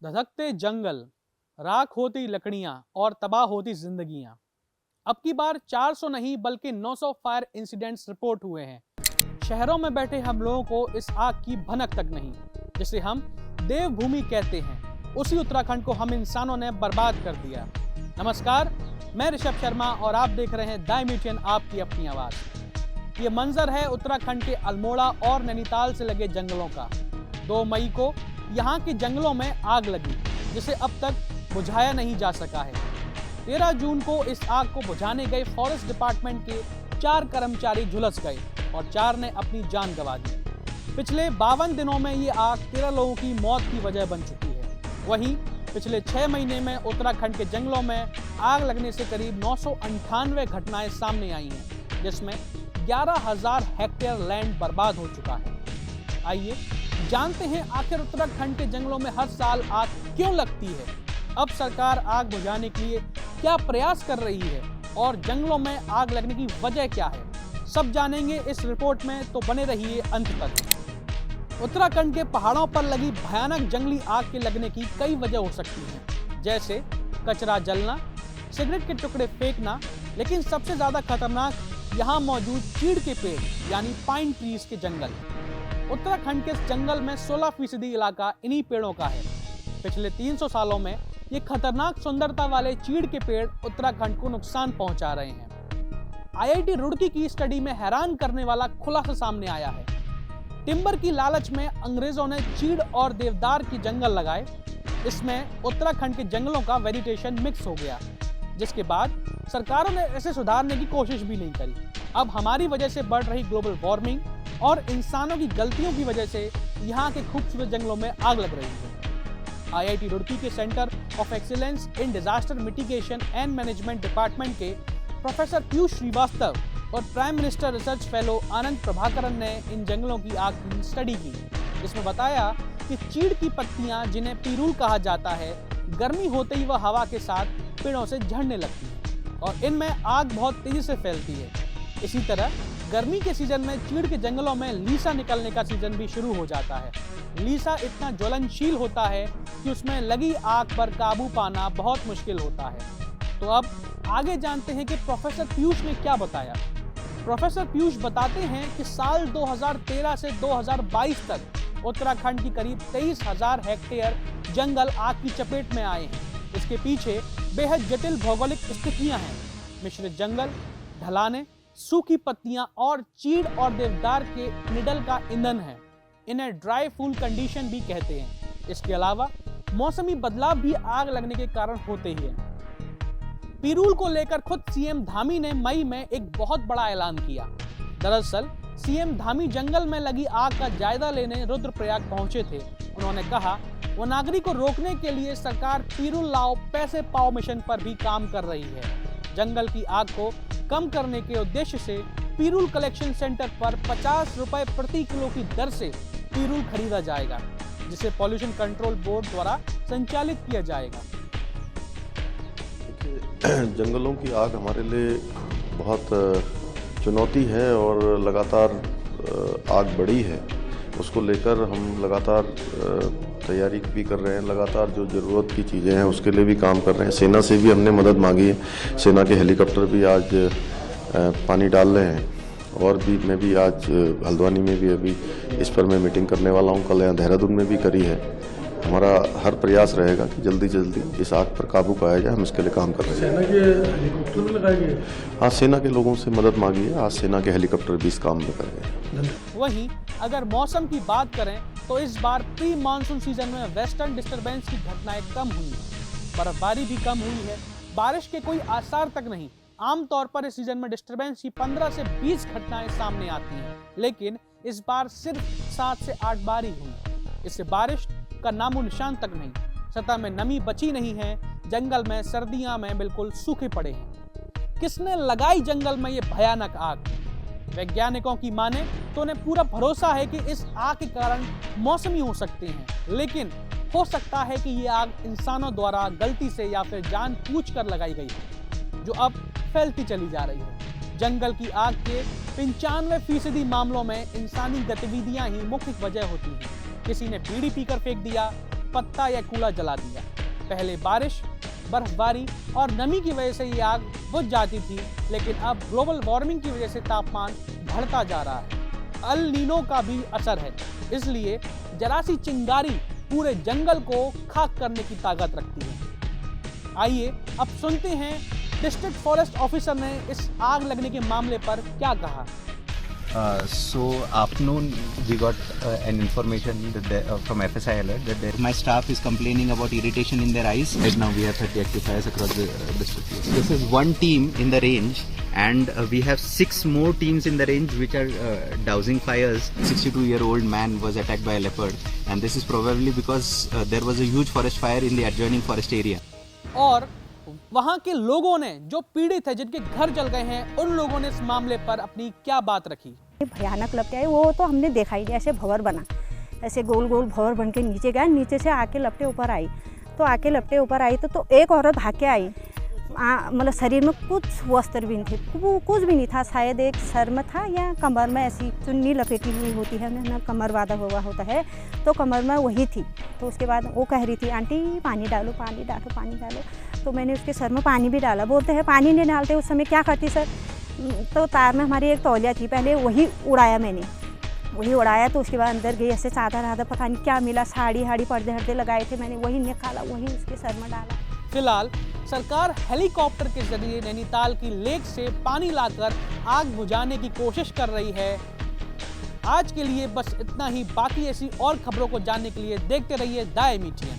धधकते जंगल, राख होती लकड़ियां और तबाह होती जिंदगियां। अब की बार 400 नहीं बल्कि 900 फायर इंसिडेंट्स रिपोर्ट हुए हैं। शहरों में बैठे हम लोगों को इस आग की भनक तक नहीं। जिसे हम देवभूमि कहते हैं, उसी उत्तराखंड को हम इंसानों ने बर्बाद कर दिया। नमस्कार, मैं ऋषभ शर्मा और आप देख रहे हैं द म्यूटेशन, आपकी अपनी आवाज। ये मंजर है उत्तराखंड के अल्मोड़ा और नैनीताल से लगे जंगलों का। 2 मई को यहाँ के जंगलों में आग लगी, जिसे अब तक बुझाया नहीं जा सका है। 13 जून को इस आग को बुझाने गए फॉरेस्ट डिपार्टमेंट के 4 कर्मचारी झुलस गए और 4 ने अपनी जान गंवा दी। पिछले 52 दिनों में ये आग 13 लोगों की मौत की वजह बन चुकी है। वहीं पिछले 6 महीने में उत्तराखंड के जंगलों में आग लगने से करीब 998 घटनाएं सामने आई हैं, जिसमें 11,000 हेक्टेयर लैंड बर्बाद हो चुका है। आइए जानते हैं आखिर उत्तराखंड के जंगलों में हर साल आग क्यों लगती है, अब सरकार आग बुझाने के लिए क्या प्रयास कर रही है और जंगलों में आग लगने की वजह क्या है। सब जानेंगे इस रिपोर्ट में, तो बने रहिए अंत तक। उत्तराखंड के पहाड़ों पर लगी भयानक जंगली आग के लगने की कई वजह हो सकती हैं, जैसे कचरा जलना, सिगरेट के टुकड़े फेंकना, लेकिन सबसे ज्यादा खतरनाक यहाँ मौजूद चीड़ के पेड़ यानी पाइन ट्रीज के जंगल। उत्तराखंड के जंगल में 16% इलाका इन्हीं पेड़ों का है। पिछले 300 सालों में ये खतरनाक सुंदरता वाले चीड़ के पेड़ उत्तराखंड को नुकसान पहुंचा रहे हैं। IIT रुड़की की स्टडी में हैरान करने वाला खुलासा सामने आया है। टिम्बर की लालच में अंग्रेजों ने चीड़ और देवदार के जंगल लगाए। इसमें उत्तराखंड के जंगलों का वेजिटेशन मिक्स हो गया, जिसके बाद सरकारों ने इसे सुधारने की कोशिश भी नहीं करी। अब हमारी वजह से बढ़ रही ग्लोबल वार्मिंग और इंसानों की गलतियों की वजह से यहाँ के खूबसूरत जंगलों में आग लग रही है। IIT रुड़की के centre of excellence in disaster mitigation and management department के प्रोफेसर पीयूष श्रीवास्तव और प्राइम मिनिस्टर रिसर्च फेलो आनंद प्रभाकरन ने इन जंगलों की आग की स्टडी की, जिसमें बताया कि चीड़ की पत्तियां, जिन्हें पिरूल कहा जाता है, गर्मी होते ही वह हवा के साथ पेड़ों से झड़ने लगती है और इनमें आग बहुत तेजी से फैलती है। इसी तरह गर्मी के सीजन में चीड़ के जंगलों में लीसा निकलने का सीजन भी शुरू हो जाता है। लीसा इतना ज्वलनशील होता है कि उसमें लगी आग पर काबू पाना बहुत मुश्किल होता है। तो अब आगे जानते हैं कि प्रोफेसर पीयूष ने क्या बताया। प्रोफेसर पीयूष बताते हैं कि साल 2013 से 2022 तक उत्तराखंड की करीब 23,000 हेक्टेयर जंगल आग की चपेट में आए हैं। इसके पीछे बेहद जटिल भौगोलिक स्थितियां हैं। मिश्रित जंगल, ढलाने, सूखी पत्तियां और चीड़ और देवदार के निडल का ईंधन है। इन्हें ड्राई फूल कंडीशन भी कहते हैं। इसके अलावा मौसमी बदलाव भी आग लगने के कारण होते ही हैं। पिरूल को लेकर खुद सीएम धामी ने मई में एक बहुत बड़ा ऐलान किया। दरअसल सीएम धामी जंगल में लगी आग का जायजा लेने रुद्रप्रयाग पहुंचे थे। उन्होंने कहा वो नागरिक को रोकने के लिए सरकार पिरूल लाओ पैसे पाओ मिशन पर भी काम कर रही है। जंगल की आग को कम करने के उद्देश्य से पिरूल कलेक्शन सेंटर पर 50 रुपए प्रति किलो की दर से पिरूल खरीदा जाएगा, जिसे पॉल्यूशन कंट्रोल बोर्ड द्वारा संचालित किया जाएगा। जंगलों की आग हमारे लिए बहुत चुनौती है और लगातार आग बढ़ी है। उसको लेकर हम लगातार तैयारी भी कर रहे हैं। लगातार जो ज़रूरत की चीज़ें हैं उसके लिए भी काम कर रहे हैं। सेना से भी हमने मदद मांगी है। सेना के हेलीकॉप्टर भी आज पानी डाल रहे हैं और भी मैं भी आज हल्द्वानी में भी अभी इस पर मैं मीटिंग करने वाला हूँ। कल यहाँ देहरादून में भी करी है। हमारा हर प्रयास रहेगा कि जल्दी जल्दी इस आग पर काबू पाया जाए। हम इसके लिए काम कर रहे हैं। सेना के हेलीकॉप्टर भी लगाए गए? हाँ, सेना के लोगों से मदद मांगी है। आज सेना के हेलीकॉप्टर भी इस काम में कर रहे हैं। वहीं अगर मौसम की बात करें तो इस बार प्री मानसून सीजन में वेस्टर्न डिस्टर्बेंस की घटनाएं कम हुई हैं। बर्फबारी भी कम हुई है। बारिश के कोई आसार तक नहीं। आमतौर पर इस सीजन में डिस्टर्बेंस की 15 से 20 घटनाएं सामने आती हैं, लेकिन इस बार सिर्फ 7 से 8 बार ही हुई। इससे बारिश का नामो निशान तक नहीं। सतह में नमी बची नहीं है। जंगल में सर्दियां में बिल्कुल सूखे पड़े हैं। किसने लगाई जंगल में ये भयानक आग? वैज्ञानिकों की माने तो उन्हें पूरा भरोसा है कि इस आग के कारण मौसमी हो सकते हैं, लेकिन हो सकता है कि ये आग इंसानों द्वारा गलती से या फिर जानबूझकर लगाई गई है, जो अब फैलती चली जा रही है। जंगल की आग के 95% मामलों में इंसानी गतिविधियां ही मुख्य वजह होती हैं। किसी ने बीड़ी पीकर फेंक दिया, पत्ता या कूड़ा जला दिया। पहले बारिश, बर्फबारी और नमी की वजह से ये आग बुझ जाती थी, लेकिन अब ग्लोबल वार्मिंग की वजह से तापमान बढ़ता जा रहा है। अल नीनो का भी असर है, इसलिए जरा सी चिंगारी पूरे जंगल को खाक करने की ताकत रखती है। आइए अब सुनते हैं डिस्ट्रिक्ट फॉरेस्ट ऑफिसर ने इस आग लगने के मामले पर क्या कहा। So afternoon we got an information from FSI alert that my staff is complaining about irritation in their eyes. Right now we have 30 active fires across the district. This is one team in the range, and we have 6 more teams in the range which are dousing fires. 62-year-old man was attacked by a leopard, and this is probably because there was a huge forest fire in the adjoining forest area. और वहां के लोगों ने जो पीड़ित है, जिनके घर जल गए हैं, उन लोगों ने इस मामले पर अपनी क्या बात रखी। भयानक लपटे आए, वो तो हमने देखा ही नहीं। ऐसे भंवर बना, ऐसे गोल गोल भंवर बन के नीचे गया, नीचे से आके लपटे ऊपर आई। तो आके लपटे ऊपर आई तो एक औरत भाग के आई। मतलब शरीर में कुछ वस्त्र भी नहीं थे, वो कुछ भी नहीं था। शायद एक सर में था या कमर में ऐसी चुन्नी लपेटी हुई होती है ना, कमर बांधा हुआ होता है, तो कमर में वही थी। तो उसके बाद वो कह रही थी, आंटी पानी डालो, पानी डालो, पानी डालो। तो मैंने उसके सर में पानी भी डाला। बोलते हैं पानी नहीं डालते। उस समय क्या करती सर, तो तार में हमारी एक तौलिया थी, पहले वही उड़ाया मैंने, वही उड़ाया। तो उसके बाद अंदर गई, ऐसे चादर आधा पता नहीं क्या मिला, साड़ी हाड़ी पर्दे हर्दे लगाए थे, मैंने वही निकाला, वही उसके सर में डाला। फिलहाल सरकार हेलीकॉप्टर के जरिए नैनीताल की लेक से पानी लाकर आग बुझाने की कोशिश कर रही है। आज के लिए बस इतना ही। बाकी ऐसी और खबरों को जानने के लिए देखते रहिए द एमईटीएन।